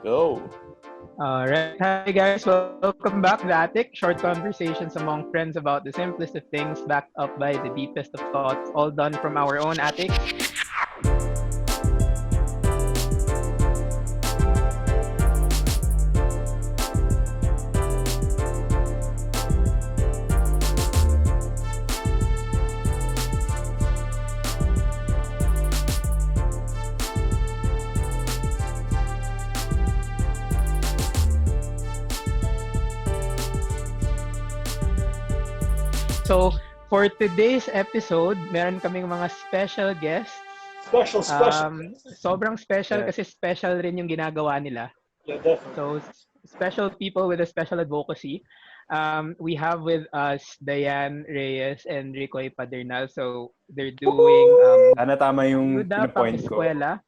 Go! Alright, hi guys, welcome back to Attic. Short conversations among friends about the simplest of things, backed up by the deepest of thoughts, all done from our own attic. So, for today's episode, meron kaming mga special guests. Special. Sobrang special Yeah. kasi special rin yung ginagawa nila. Yeah, definitely. So, special people with a special advocacy. We have with us Diane Reyes and Ricoy Padernal. So, they're doing Sana tama yung Ayuda Pang pinapoint ko. Eskwela.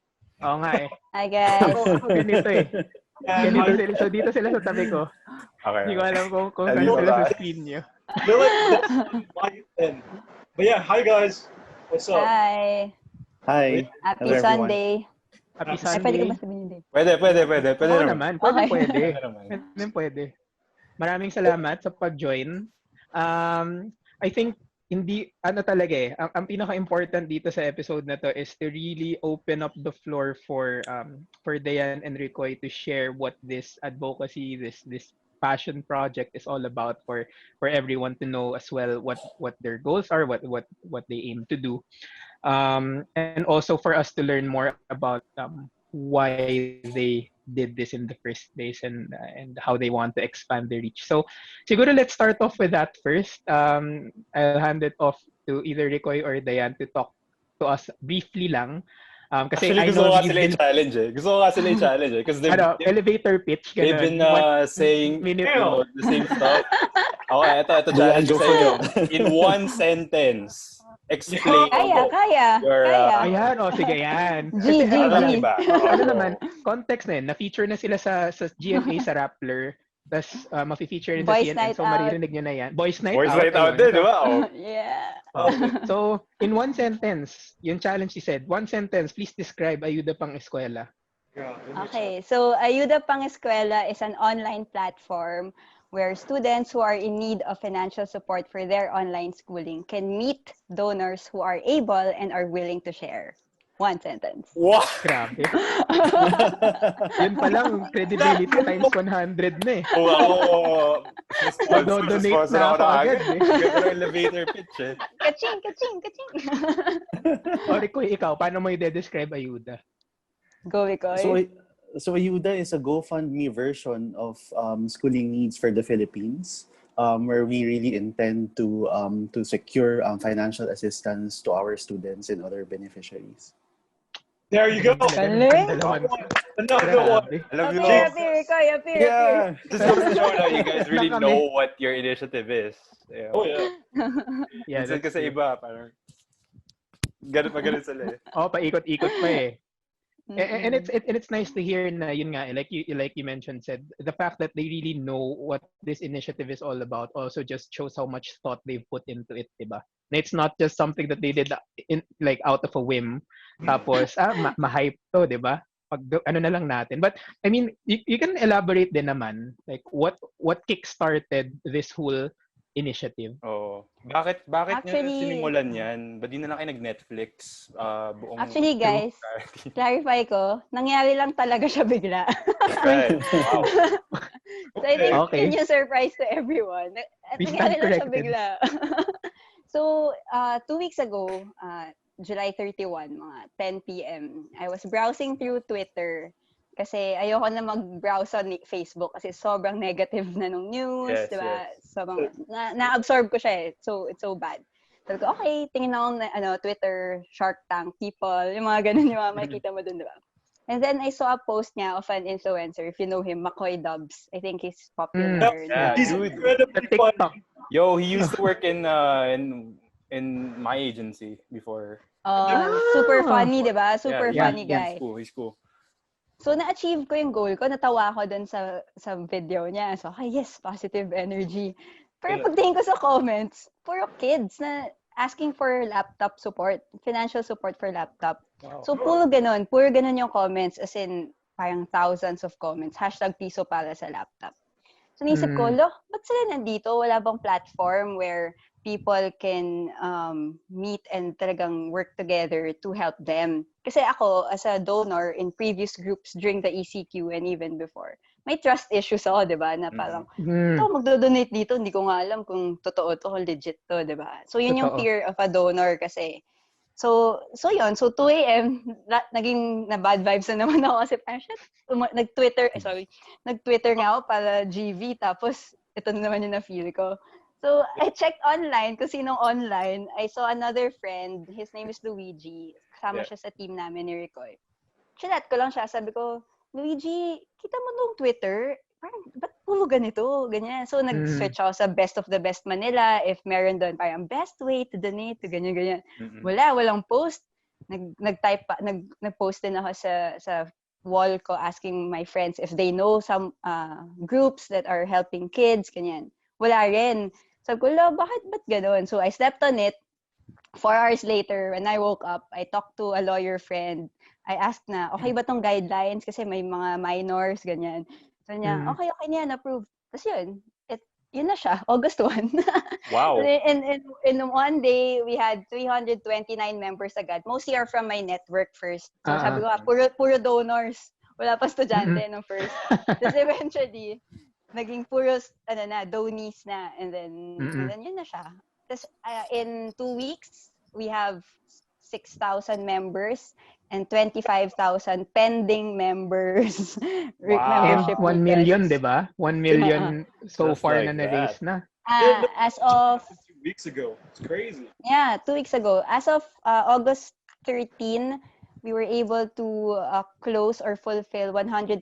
Oo nga eh. Hi guys. Ako ganito eh. Ganito sila. So, dito sila sa tabi ko. Okay. Hindi ko alam kung saan Ayuda sila sa ba? screen nyo. They're like my end. But yeah, hi guys. What's up? Hi. Hi. Happy Hello, everyone. Sunday. Happy Ay, pwede ko Sunday. ba sabihin hindi? Pwede Oo naman. naman. Okay. Pwede. Pwede naman. Pwede. Maraming salamat sa pag-join. I think hindi talaga eh. Ang pinaka-important dito sa episode na to is to really open up the floor for Diane and Ricoy to share what this advocacy, this passion project is all about, for everyone to know as well what their goals are, what they aim to do. And also for us to learn more about why they did this in the first place, and how they want to expand their reach. So siguro let's start off with that first. I'll hand it off to either Ricoy or Diane to talk to us briefly lang. Kasi Actually, I gusto know ko nga you've sila been, i-challenge eh. Gusto ko nga sila i-challenge eh. Because elevator pitch. they've Ganun. been saying minute the same stuff. Okay, ito challenge ko sa inyo. In one sentence, explain Kaya. your... Ayan, sige yan. G. Alam niyo ba? Ano naman, context na yun, na-feature na sila sa GMA sa Rappler, tapos ma-feature rin sa Boys CNN, Night so Out. maririnig nyo na yan. Boys Night Boys Out. night out ayun. din, di ba? Oh. Yeah. So, in one sentence, yung challenge he said, one sentence, please describe Ayuda Pang Eskwela. Okay, so Ayuda Pang Eskwela is an online platform where students who are in need of financial support for their online schooling can meet donors who are able and are willing to share. One sentence. Wow! Grabe. Yun pa lang, credibility times 100 na eh. Wow! Mag-donate na ako agad eh. Ganda ng elevator pitch eh. Kaching. O Ricoy, ikaw, paano mo i-describe Ayuda? Go, Ricoy. So Ayuda is a GoFundMe version of schooling needs for the Philippines, where we really intend to secure financial assistance to our students and other beneficiaries. There you go. Galing. Another one. I love you. Happy, Ricoy. Happy. Yeah. Just goes to show na you guys really know what your initiative is. Yeah. Oh yeah. Yeah, Minsan kasi iba, parang ganun sila eh. Paikot-ikot pa eh. And it's nice to hear na yun nga, like you mentioned, said the fact that they really know what this initiative is all about also just shows how much thought they've put into it, diba? Na it's not just something that they did in like out of a whim, tapos ma-hype to, diba? Pag ano na lang natin. But I mean, you can elaborate din naman, like what kickstarted this whole initiative. Oh. Bakit Actually, niyo sinimulan yan? Ba't di na lang kayo nag-Netflix? Actually, guys, clarify ko, nangyari lang talaga siya bigla. Right. Wow. So I think Okay. yun yung surprise to everyone. We Nangyari stand lang siya corrected. bigla. So, 2 weeks ago, July 31, mga 10 p.m., I was browsing through Twitter kasi ayoko na mag-browse on Facebook kasi sobrang negative na nung news, Yes, diba? yes. Sobrang, na-absorb ko siya eh. So, it's so bad. Sabi ko, okay, tingin ako na Twitter, Shark Tank, people, yung mga ganun yung mga makikita mo dun, diba? And then I saw a post niya of an influencer, if you know him, Makoy Dubs. I think he's popular. Yeah, He's dude. incredibly TikTok. funny. Yo, he used to work in my agency before. Super funny, diba? Super Yeah, funny guy. He's cool. So, na-achieve ko yung goal ko. Natawa ako dun sa video niya. So, yes, positive energy. Pero pagtingin ko sa comments, puro kids na asking for laptop support, financial support for laptop. Wow. So, puro ganun yung comments. As in, parang thousands of comments. #piso para sa laptop. So, naisip ko, ba't sila nandito? Wala bang platform where people can meet and talagang work together to help them? Kasi ako, as a donor in previous groups during the ECQ and even before, may trust issues ako, di ba? Na parang, ito, magdo-donate dito, hindi ko nga alam kung totoo to, kung legit to, di ba? So, yun yung fear of a donor kasi. So yun. So, 2 a.m., naging na bad vibes na naman ako kasi parang, shit, nag-Twitter nga ako para GV, tapos ito na naman yung na-feel ko. So, I checked online, kung sinong online. I saw another friend, his name is Luigi. Kasama siya sa team namin ni Ricoy. Chinat ko lang siya, sabi ko, Luigi, kita mo nung Twitter? Parang, ba't puro ganito? Ganyan. So, nag-search ako sa Best of the Best Manila. If meron doon, parang best way to donate to ganyan. Walang post. Nag-post din ako sa wall ko asking my friends if they know some groups that are helping kids, ganyan. Wala rin. Sabi ko, ba't gano'n? So, I slept on it. 4 hours later, when I woke up, I talked to a lawyer friend. I asked na, okay ba tong guidelines? Kasi may mga minors, ganyan. So niya, okay na yan, approved. Tapos yun na siya, August 1. Wow. in one day, we had 329 members agad. Mostly are from my network first. So sabi ko, puro donors. Wala pa estudyante nung first. Tapos eventually, naging puro donees na. And then yun na siya. Tapos in 2 weeks, we have 6,000 members and 25,000 pending members. And 1 million, di ba? 1 million so Just far like na na-raise na. Yeah, As of 2 weeks ago. It's crazy. Yeah, 2 weeks ago. As of August 13, we were able to close or fulfill 127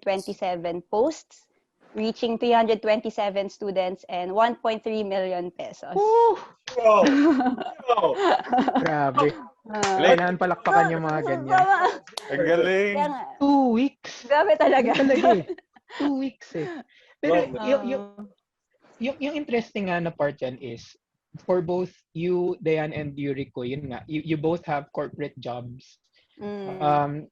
posts, reaching 327 students and 1.3 million pesos. Whoa. Grabe. Kailangan palakpakan yung mga ganyan. Ang galing. 2 weeks. Grabe talaga. 2 weeks eh. Pero yung interesting nga na part yan is, for both you, Diane, and you, Rico, yun nga, you both have corporate jobs.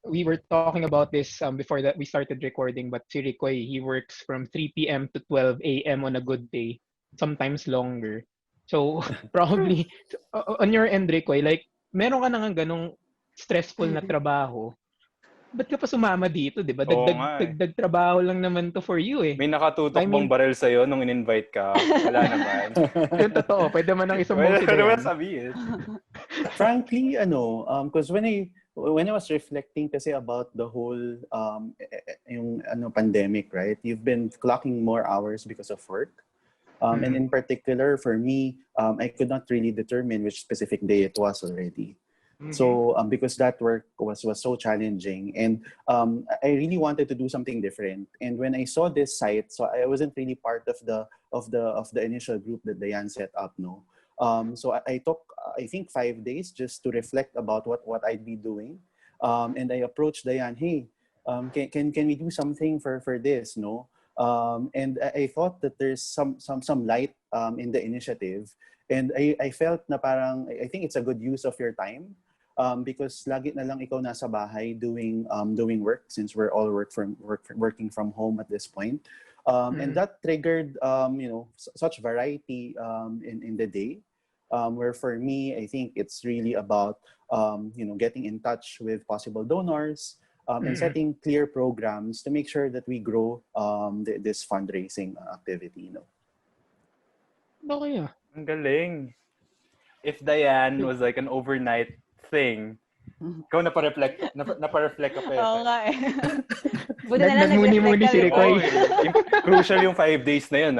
We were talking about this before that we started recording, but si Ricoy, he works from 3 p.m. to 12 a.m. on a good day, sometimes longer. So, probably, on your end, Ricoy, like, meron ka na nga ganong stressful na trabaho. Ba't ka pa sumama dito, di ba? Dagdag trabaho lang naman to for you eh. May nakatutok bang baril sa'yo nung in-invite ka? Wala naman. Yung totoo, pwede man ang isang Pwede motive naman yan. sabihin. Frankly, because when I was reflecting kasi about the whole yung pandemic, right? You've been clocking more hours because of work. And in particular, for me, I could not really determine which specific day it was already. So because that work was so challenging, and I really wanted to do something different. And when I saw this site, so I wasn't really part of the initial group that Diane set up. No, so I took I think 5 days just to reflect about what I'd be doing, and I approached Diane. Hey, can we do something for this? No. And I thought that there's some light in the initiative, and I felt na parang I think it's a good use of your time, because lagi na lang ikaw nasa bahay doing work, since we're all working from home at this point, and that triggered such variety in the day, where for me I think it's really about getting in touch with possible donors. And setting clear programs to make sure that we grow this fundraising activity. Okay. Ang galing. If Diane was like an overnight thing, ikaw napareflect ka pa. Oo nga eh. Buti na lang Nagmuni-muni si Ricoy. Crucial yung 5 days na yun.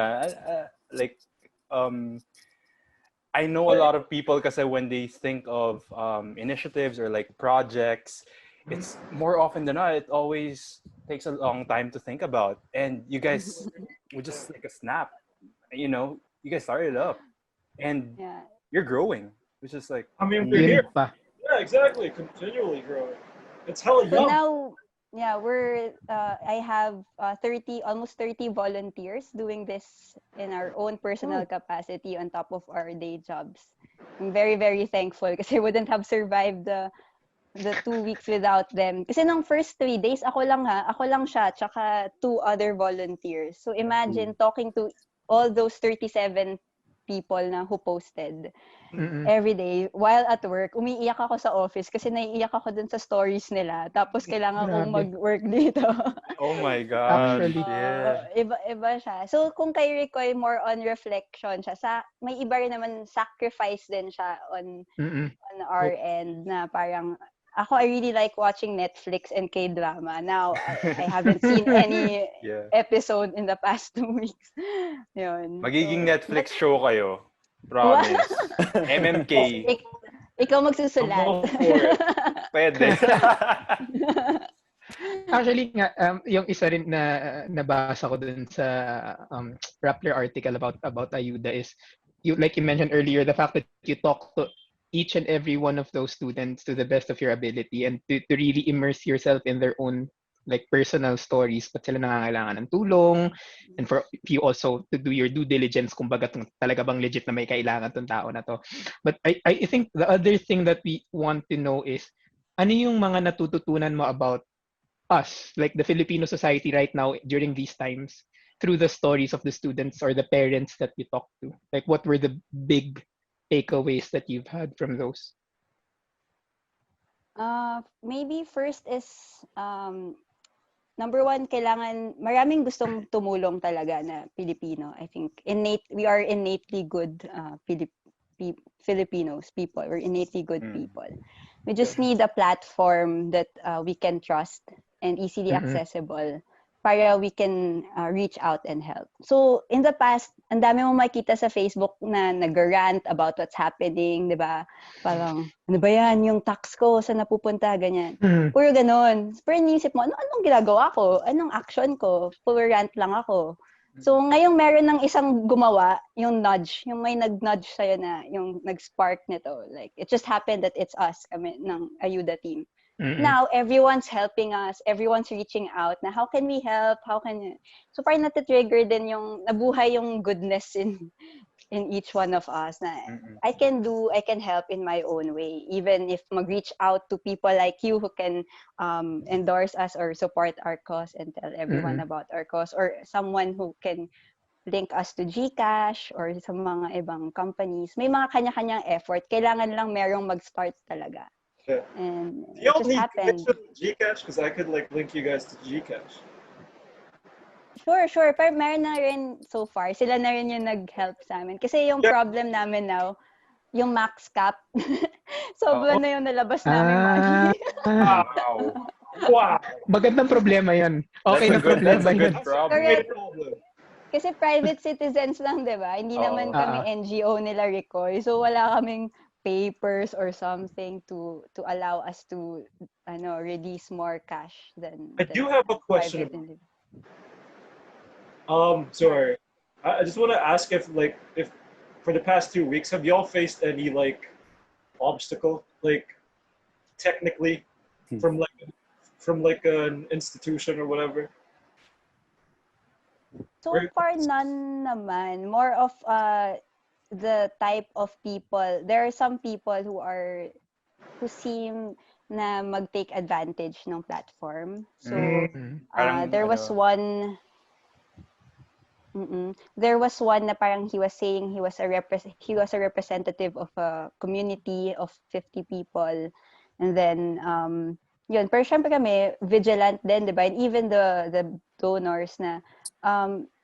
I know a lot of people kasi when they think of initiatives or like projects, it's more often than not, it always takes a long time to think about. And you guys would just like a snap. You guys started up. And you're growing. Which is like... I mean, we're here. Yeah, exactly. Continually growing. It's hella young. So now, I have almost 30 volunteers doing this in our own personal capacity on top of our day jobs. I'm very, very thankful because I wouldn't have survived the the 2 weeks without them. Kasi nung first 3 days, ako lang siya, tsaka 2 other volunteers. So imagine talking to all those 37 people na who posted every day while at work. Umiiyak ako sa office kasi naiiyak ako dun sa stories nila. Tapos kailangan kong Grabe. mag-work dito. Oh my gosh. Actually. Yeah. Iba siya. So kung kay Ricoy, more on reflection siya. May iba rin naman sacrifice din siya on our end na parang ako, I really like watching Netflix and K-drama. Now, I haven't seen any Yeah. episode in the past 2 weeks. Yun. Magiging So, Netflix show kayo. Promise. MMK. ikaw magsusulat. I'm all for it. Pwede. Actually nga, yung isa rin na nabasa ko dun sa Rappler article about Ayuda is, like you mentioned earlier, the fact that you talk to each and every one of those students to the best of your ability and to really immerse yourself in their own like personal stories, but sila nangangailangan ng tulong, and for you also to do your due diligence kung baga talaga bang legit na may kailangan tong tao na to. But I think the other thing that we want to know is, ano yung mga natututunan mo about us, like the Filipino society right now during these times, through the stories of the students or the parents that you talk to? Like, what were the big takeaways that you've had from those? Maybe first is, number one, kailangan, maraming gustong tumulong talaga na Pilipino. I think we are innately good Filipinos, people. We're innately good people. We just need a platform that we can trust and easily accessible para we can reach out and help. So, in the past, ang dami mong makita sa Facebook na nag-rant about what's happening, di ba? Parang, ano ba yan, yung tax ko, saan napupunta, ganyan. Puro ganon. Pero inisip mo, anong ginagawa ko? Anong action ko? Puro rant lang ako. So, ngayong meron ng isang gumawa, yung nudge, yung may nag-nudge sa'yo na, yung nag-spark nito. Like, it just happened that it's us, kami, ng Ayuda team. Now, everyone's helping us. Everyone's reaching out. Na how can we help? So parang natitrigger din yung, nabuhay yung goodness in each one of us. Na I can help in my own way. Even if mag-reach out to people like you who can endorse us or support our cause and tell everyone about our cause. Or someone who can link us to GCash or sa mga ibang companies. May mga kanya-kanyang effort. Kailangan lang merong mag-start talaga. Yeah. And Do it y'all just need happened. connection with GCash? Because I could like link you guys to GCash. Sure. Pero meron na rin so far. Sila na rin yung nag-help sa amin. Kasi yung problem namin now, yung max cap, sobra na yung nalabas namin money. Wow. Magandang problema yan. Okay na problema yan. Correct. Kasi private citizens lang, di ba? Hindi naman kami NGO nila, Ricoy. So wala kaming papers or something to allow us to release more cash than I do have a question. Sorry. I just want to ask if for the past 2 weeks have y'all faced any like obstacle, like technically from an institution or whatever? So far, none naman. More of the type of people. There are some people who seem na mag-take advantage ng platform. So there was one. There was one na parang he was saying he was a representative of a community of 50 people, and then yun. Pero syempre kami vigilant din, diba? And even the donors na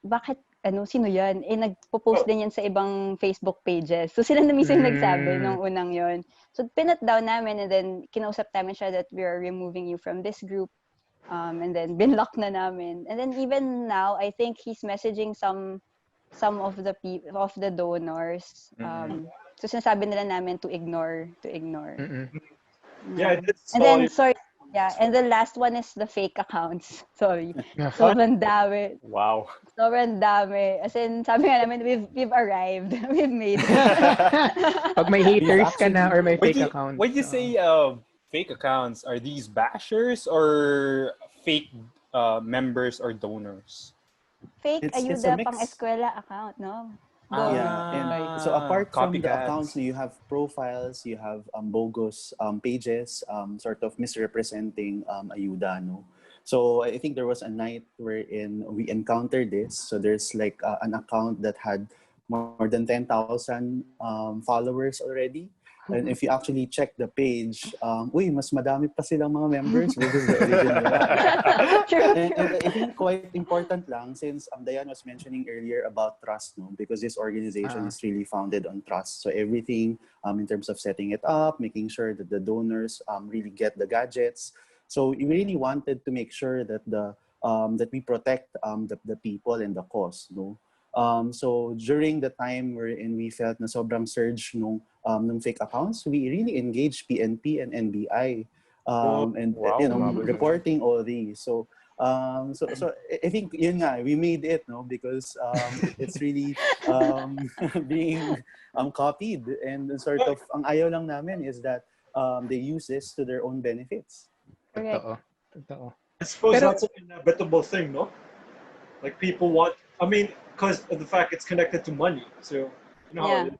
bakit sino yan? Nagpo-post din yan sa ibang Facebook pages. So sila na mismo nagsabi nung unang yon. So pinut down namin, and then kinausap namin siya that we are removing you from this group. And then binlock na namin. And then even now, I think he's messaging some of the donors. So sinasabi nila namin to ignore. Yeah, I did and then sorry. Yeah, and the last one is the fake accounts. Sorry. Sobrang dami. Wow. Sobrang dami. As in, sabi nga namin, we've arrived. We've made it. Pag may haters ka na or may fake accounts. When you say fake accounts, are these bashers or fake members or donors? Fake Ayuda Pang Eskwela account, no? Go. Yeah, and so apart from the accounts, Copycats. you have profiles, you have bogus pages, sort of misrepresenting Ayuda, no? So I think there was a night wherein we encountered this. So there's like an account that had more than 10,000 followers already. And if you actually check the page, uy, mas madami pa silang mga members versus the original one. True, And true. I think quite important lang since Diane was mentioning earlier about trust, no? Because this organization is really founded on trust. So everything in terms of setting it up, making sure that the donors really get the gadgets. So we really wanted to make sure that that we protect the people and the cause, no? So during the time wherein we felt na sobrang surge nung fake accounts, we really engaged PNP and NBI and Wow, reporting all these. So I think yun nga, we made it, no, because it's really being copied, and sort of ang ayaw lang namin is that they use this to their own benefits. Correct. Totoo. I suppose Pero- that's an inevitable thing, no? Like people want. I mean, because of the fact it's connected to money. So you know how it is.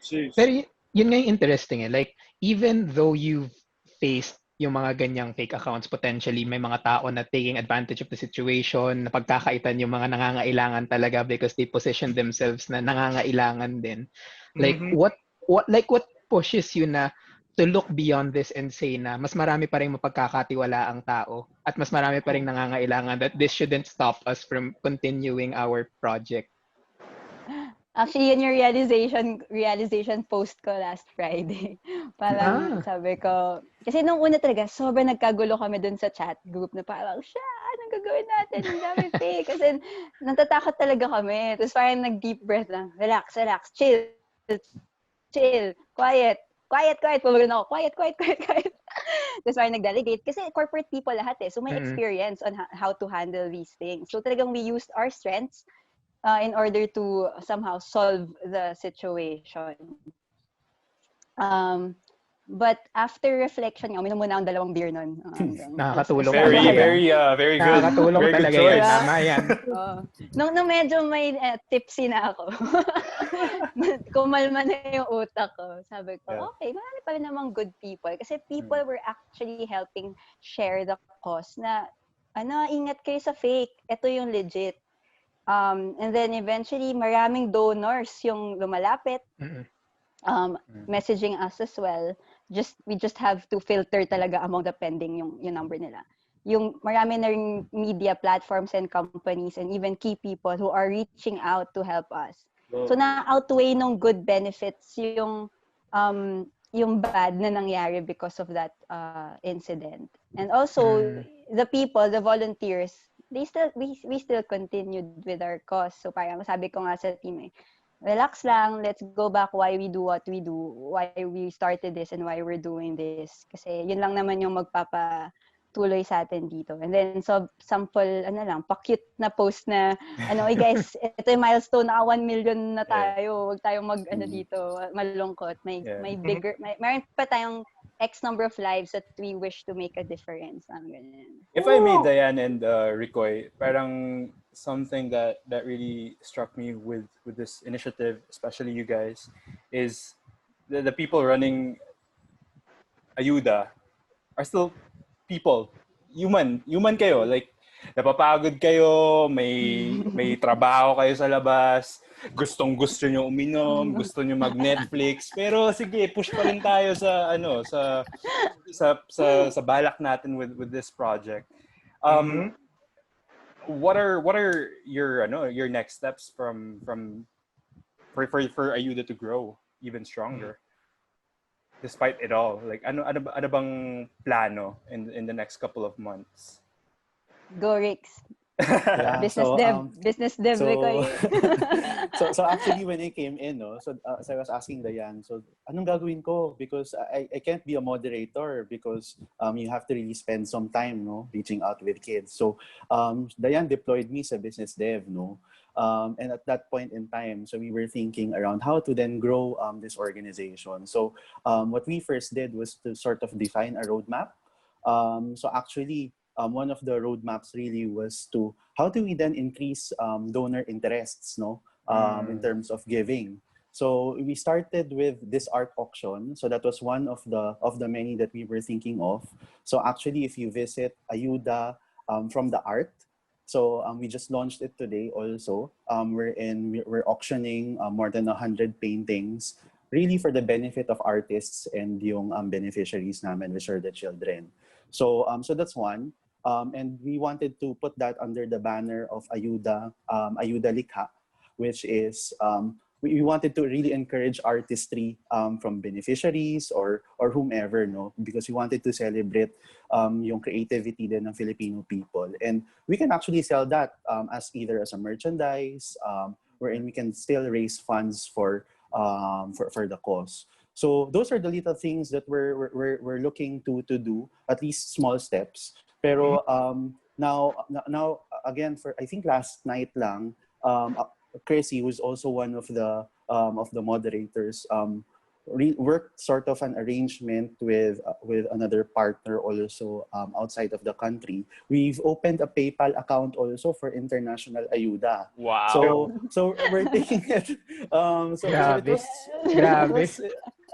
Jeez. Pero yun nga yung interesting eh. Like, even though you've faced yung mga ganyang fake accounts, potentially may mga tao na taking advantage of the situation, na pagkakaitan yung mga nangangailangan talaga because they position themselves na nangangailangan din. Like, what pushes you na to look beyond this and say na mas marami pa rin mapagkakatiwala ang tao at mas marami pa rin nangangailangan, that this shouldn't stop us from continuing our project? Actually, yun yung realization post ko last Friday. Parang sabi ko, kasi nung una talaga, sobrang nagkagulo kami dun sa chat group na parang, anong gagawin natin? Ang dami fake. Kasi natatakot talaga kami. Tapos parang nag-deep breath lang. Relax, chill, quiet. Pumagano ako, quiet. Tapos parang nag-delegate. Kasi corporate people lahat eh. So may experience on how to handle these things. So talagang we used our strengths in order to somehow solve the situation. But after reflection, uminom muna akong 2 beer nun. Nakakatulong Very, talaga yan. very good. Nakakatulong Very good talaga yan. choice. Tama yan. Nung medyo may tipsy na ako, kumalma na yung utak ko. Sabi ko, okay, marami pa rin namang good people. Kasi people were actually helping share the cause na, ingat kayo sa fake. Ito yung legit. And then eventually, maraming donors yung lumalapit, messaging us as well. We just have to filter talaga among the pending yung number nila. Yung marami na ring media platforms and companies and even key people who are reaching out to help us. So na-outweigh nung good benefits yung bad na nangyari because of that incident. And also, the people, the volunteers, we still continued with our cause. So parang sabi ko nga sa team relax lang, let's go back why we do what we do, why we started this and why we're doing this. Kasi yun lang naman yung magpapatuloy sa atin dito. And then so sample pa-cute na post na hey guys, ito yung milestone, 1 million na tayo. Huwag tayong dito malungkot. May bigger mayroon pa tayong X number of lives that we wish to make a difference. If I may, Diane and Ricoy, parang something that really struck me with this initiative, especially you guys, is the people running Ayuda are still people. Human kayo. Like, napapagod kayo, may trabaho kayo sa labas, gustong-gusto nyo uminom, gusto nyo mag-Netflix, pero sige, push pa rin tayo sa balak natin with this project. What are your next steps for Ayuda to grow even stronger despite it all? Like ano bang plano in the next couple of months? Go Rix. Yeah, Business dev. So actually when I came in, so I was asking Diane, so anong gagawin ko? Because I can't be a moderator because you have to really spend some time reaching out with kids. So Diane deployed me sa business dev, and at that point in time, so we were thinking around how to then grow this organization. So what we first did was to sort of define a roadmap. So actually, one of the roadmaps really was to how do we then increase donor interests, in terms of giving. So we started with this art auction. So that was one of the many that we were thinking of. So actually, if you visit Ayuda from the art, so we just launched it today also. We're auctioning more than 100 paintings, really for the benefit of artists and yung beneficiaries namin, which are the children. So so that's one. And we wanted to put that under the banner of Ayuda Likha, which is we wanted to really encourage artistry from beneficiaries or whomever, no, because we wanted to celebrate yung creativity din ng Filipino people, and we can actually sell that as either as a merchandise, wherein we can still raise funds for the cause. So those are the little things that we're looking to do, at least small steps. Pero now again, for I think last night lang, Chrissy, who's also one of the moderators, worked sort of an arrangement with another partner also outside of the country. We've opened a PayPal account also for International Ayuda. Wow. So we're taking it.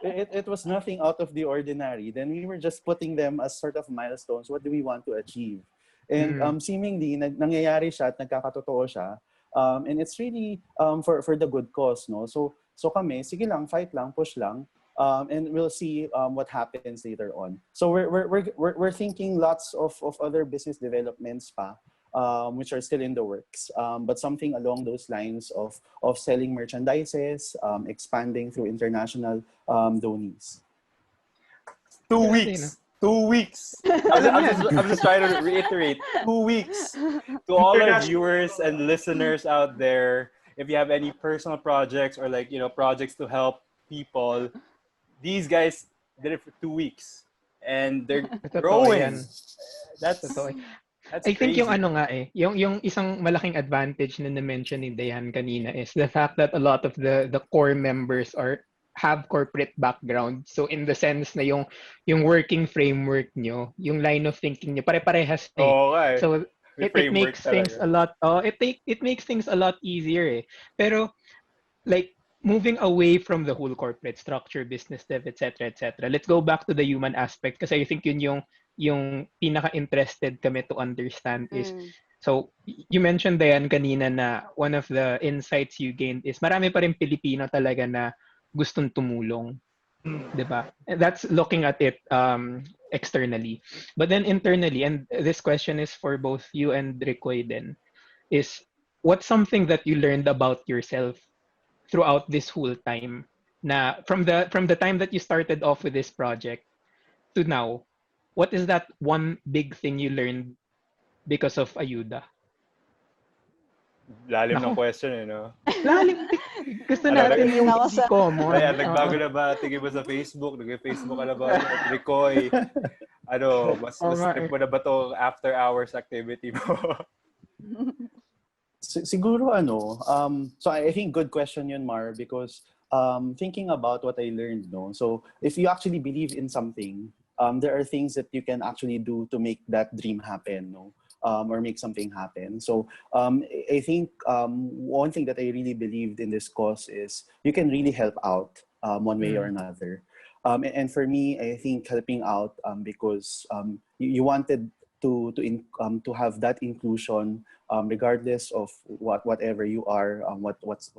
It was nothing out of the ordinary. Then we were just putting them as sort of milestones. What do we want to achieve? And seemingly nangyayari siya at nagkakatotoo siya. And it's really for the good cause, no? So kami, sige lang, fight lang, push lang, and we'll see what happens later on. So we're thinking lots of other business developments pa, which are still in the works. But something along those lines of selling merchandises, expanding through international donees. 2 weeks. 2 weeks. I'm just trying to reiterate. 2 weeks. To all our viewers and listeners out there, if you have any personal projects or projects to help people, these guys did it for 2 weeks, and they're growing. That's I think crazy. yung yung isang malaking advantage na na-mention ni Diane kanina is the fact that a lot of the core members have corporate background. So in the sense na yung working framework nyo, yung line of thinking nyo, pare-parehas na eh. Okay. So it makes things a lot it makes things a lot easier eh. Pero like moving away from the whole corporate structure, business dev, etc., let's go back to the human aspect, kasi I think yun yung pinaka-interested kami to understand is, so you mentioned, Diane, kanina na one of the insights you gained is marami pa rin Pilipino talaga na gustong tumulong, 'di ba? That's looking at it externally. But then internally, and this question is for both you and Ricoy then, is what's something that you learned about yourself throughout this whole time, na from the time that you started off with this project to now? What is that one big thing you learned because of Ayuda? Lalim ng question eh, no? Lalim. Gusto natin yung hindi common. Ayan, nagbago na ba tingin mo sa Facebook? Nag-Facebook ka na ba? Ricoy, mas trip mo na ba to after hours activity mo? Siguro so I think good question yun, Mar, because thinking about what I learned, no? So if you actually believe in something, there are things that you can actually do to make that dream happen, no? Or make something happen. So I think one thing that I really believed in this cause is you can really help out one way or another. And for me, I think helping out because you wanted to have that inclusion, regardless of whatever you are, what's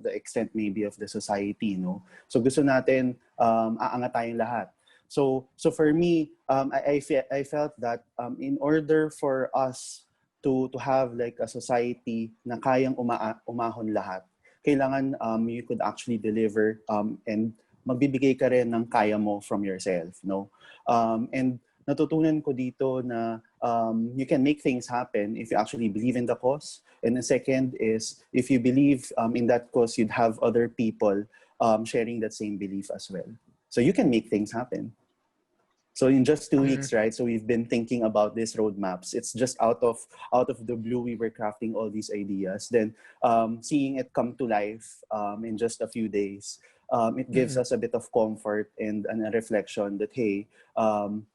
the extent maybe of the society, no? So gusto natin aangat tayong lahat. So for me, I felt that in order for us to have like a society na kayang umahon lahat, kailangan you could actually deliver and magbibigay ka rin ng kaya mo from yourself, no? And natutunan ko dito na you can make things happen if you actually believe in the cause. And the second is, if you believe in that cause, you'd have other people sharing that same belief as well. So you can make things happen. So in just 2 weeks, right? So we've been thinking about these roadmaps. It's just out of the blue, we were crafting all these ideas. Then seeing it come to life in just a few days, it gives us a bit of comfort and a reflection that, hey,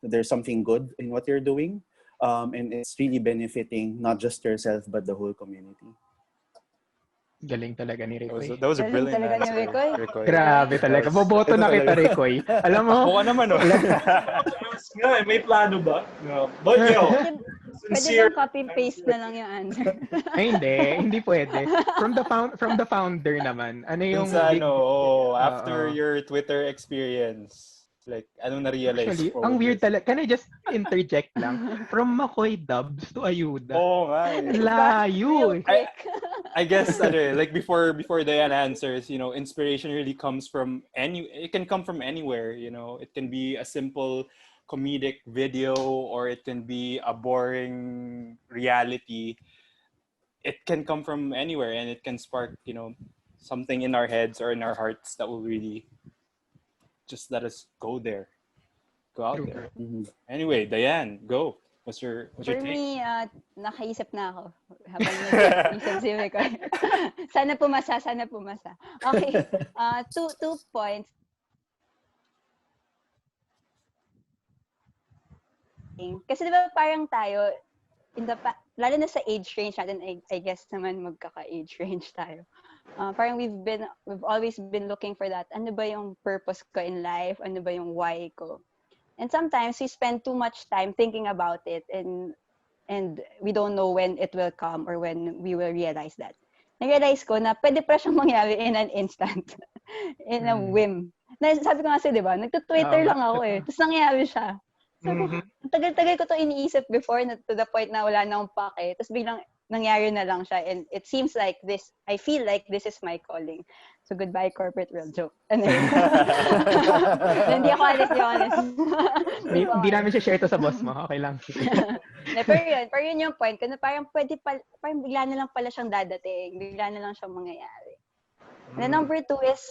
there's something good in what you're doing. And it's really benefiting not just yourself, but the whole community. Galing talaga ni Ricoy. That was a Galing brilliant talaga ni answer, Ricoy. Ricoy. Grabe talaga. Boboto Ito na kita, talaga. Ricoy. Alam mo, Ako ka naman, oh. Ask nga, may plano ba? No. But yo, Pwede sincere bang copy-paste na lang yung answer? ay hindi pwede. From the founder naman. Ano yung Sa big after Oo. your Twitter experience, like, anong na-realize Actually, mo ang with weird this? talaga. Can I just interject lang? From McCoy Dubs to Ayuda. Oo nga eh. Layo Real eh. quick. I guess like before Diane answers, inspiration really comes from it can come from anywhere, It can be a simple comedic video or it can be a boring reality. It can come from anywhere and it can spark, something in our heads or in our hearts that will really just let us go there. Go out True. there. Mhm. Anyway, Diane, go. What's your For take? me, nakaisip na ako habang nag-isip si Ricoy. Sana pumasa. Okay, two points. Kasi di ba parang tayo, lalo na sa age range natin, I guess naman magkaka-age range tayo. Parang we've always been looking for that. Ano ba yung purpose ko in life? Ano ba yung why ko? And sometimes we spend too much time thinking about it and we don't know when it will come or when we will realize that. Na-realize ko na pwede pa siyang mangyari in an instant. In a whim. Sabi ko kasi, di ba, nagtutwitter Oo nga. lang ako eh. Tapos nangyari siya. Sabi ko, Mhm. ang tagal-tagal ko to iniisip before to the point na wala na akong pake. Tapos biglang nangyari na lang siya. And it seems like this, I feel like this is my calling. So goodbye corporate world. Joke. Anyway. Hindi ako honest. Hindi namin share to sa boss mo. Okay lang. Pero yun yung point ko na parang parang bigla na lang pala siyang dadating. Bigla na lang siyang mangyayari. And then number 2 is,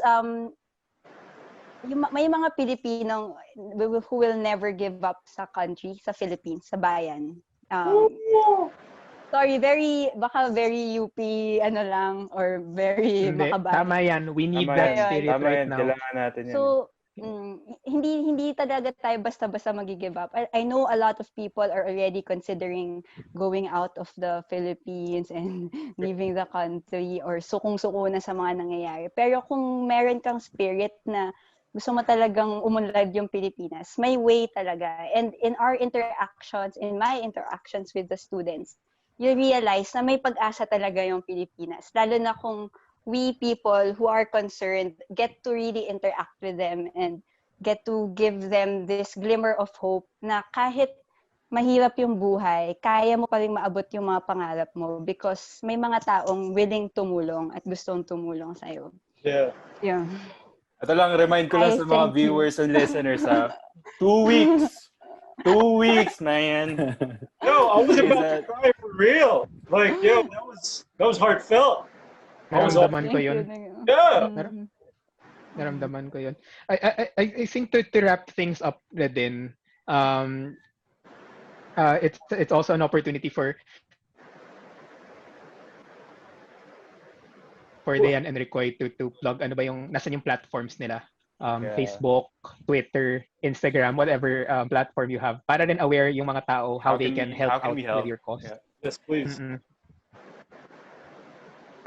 may mga Pilipinong who will never give up sa country, sa Philippines, sa bayan. Sorry, baka very UP, or very Hindi. makabayan. Tama yan. We need Tama that yan. spirit Tama right yan. now. Kailangan natin yan. So, hindi talaga tayo basta-basta mag-give up. I know a lot of people are already considering going out of the Philippines and leaving the country or sukong-suko na sa mga nangyayari. Pero kung meron kang spirit na gusto mo talagang umunlad yung Pilipinas, may way talaga. And in my interactions with the students, you realize na may pag-asa talaga yung Pilipinas. Lalo na kung we people who are concerned get to really interact with them and get to give them this glimmer of hope na kahit mahirap yung buhay, kaya mo pa rin maabot yung mga pangarap mo because may mga taong willing tumulong at gustong tumulong sa'yo. Yeah. Yeah. Ito lang, remind ko lang sa mga Thank you. viewers and listeners, 2 weeks. 2 weeks, man. Yo, I was about to cry for real. Like, yo, that was heartfelt. Naramdaman ko yun. Yeah. Naramdaman ko yun. I think to wrap things up na din, it's also an opportunity for Diane and Ricoy to plug nasan yung platforms nila. Facebook, Twitter, Instagram, whatever platform you have. Para rin aware yung mga tao how they can help out with your cause. Yeah. Yes, please. Mm-mm.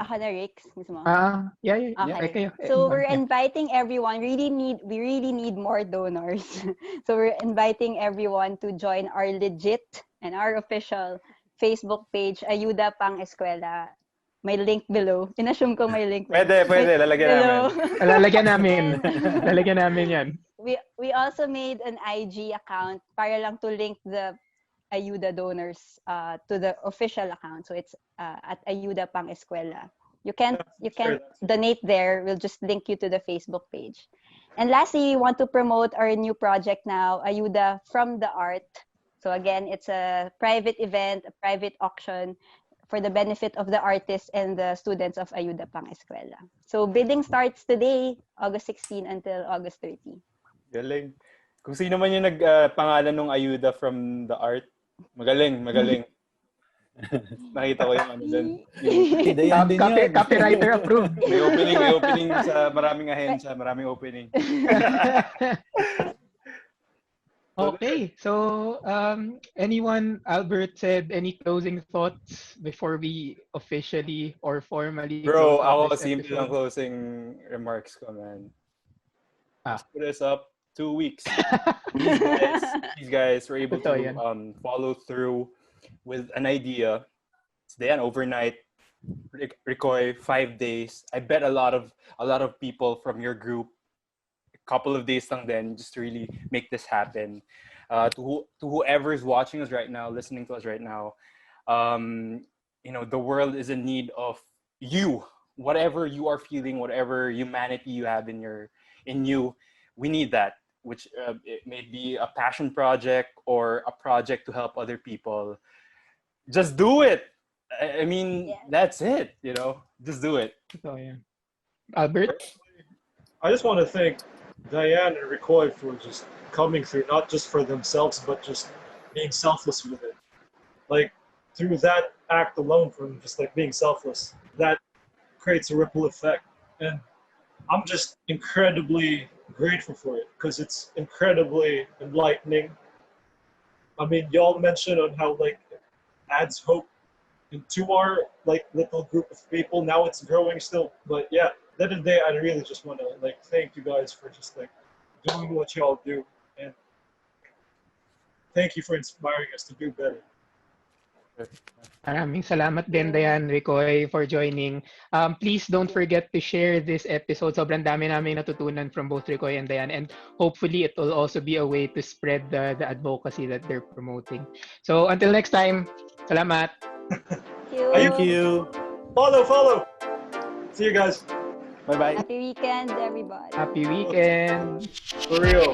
Ako na, Rix. Gusto mo? Yeah. Okay. Kayo. So we're inviting everyone. We really need more donors. So we're inviting everyone to join our legit and our official Facebook page, Ayuda Pang Eskwela. May link below. Inassume ko may link. Pwede. Lalagyan namin. Lalagyan namin yan. We also made an IG account para lang to link the Ayuda donors to the official account. So it's at Ayuda Pang Eskwela. You can donate there. We'll just link you to the Facebook page. And lastly, we want to promote our new project now, Ayuda from the Art. So again, it's a private event, a private auction for the benefit of the artists and the students of Ayuda Pang Eskwela. So bidding starts today, August 16 until August 30. Galing. Kung sino man yung nagpangalan ng Ayuda from the Art, magaling. Nakita ko yung dun. Copywriter approved. May opening sa maraming ahensya, maraming opening. Okay, so anyone, Albert said, any closing thoughts before we officially or formally close Bro, out ako this simple ang episode? closing remarks ko, man. Ah. Just put us up 2 weeks. These guys were able Totoo to yan. follow through with an idea. It's then overnight. Ricoy, 5 days. I bet a lot of people from your group, a couple of days lang then, just to really make this happen. To whoever's watching us right now, listening to us right now, the world is in need of you. Whatever you are feeling, whatever humanity you have in you, we need that. Which it may be a passion project or a project to help other people. Just do it. I mean, Yes. that's it. Just do it. Totoo yan. Albert? I just want to thank Diane and Ricoy for just coming through, not just for themselves, but just being selfless with it. Like, through that act alone, from just like being selfless, that creates a ripple effect. And I'm just incredibly grateful for it because it's incredibly enlightening. I mean, y'all mentioned on how like it adds hope into our like little group of people. Now it's growing still, but yeah. At the end of the day, I really just want to like thank you guys for just like doing what y'all do, and thank you for inspiring us to do better. Maraming salamat din, Diane, Ricoy, for joining. Please don't forget to share this episode. Sobrang dami namin natutunan from both Ricoy and Diane. And hopefully, it will also be a way to spread the advocacy that they're promoting. So, until next time, salamat. Thank you. Follow. See you guys. Bye-bye. Happy weekend, everybody. Happy weekend. For real.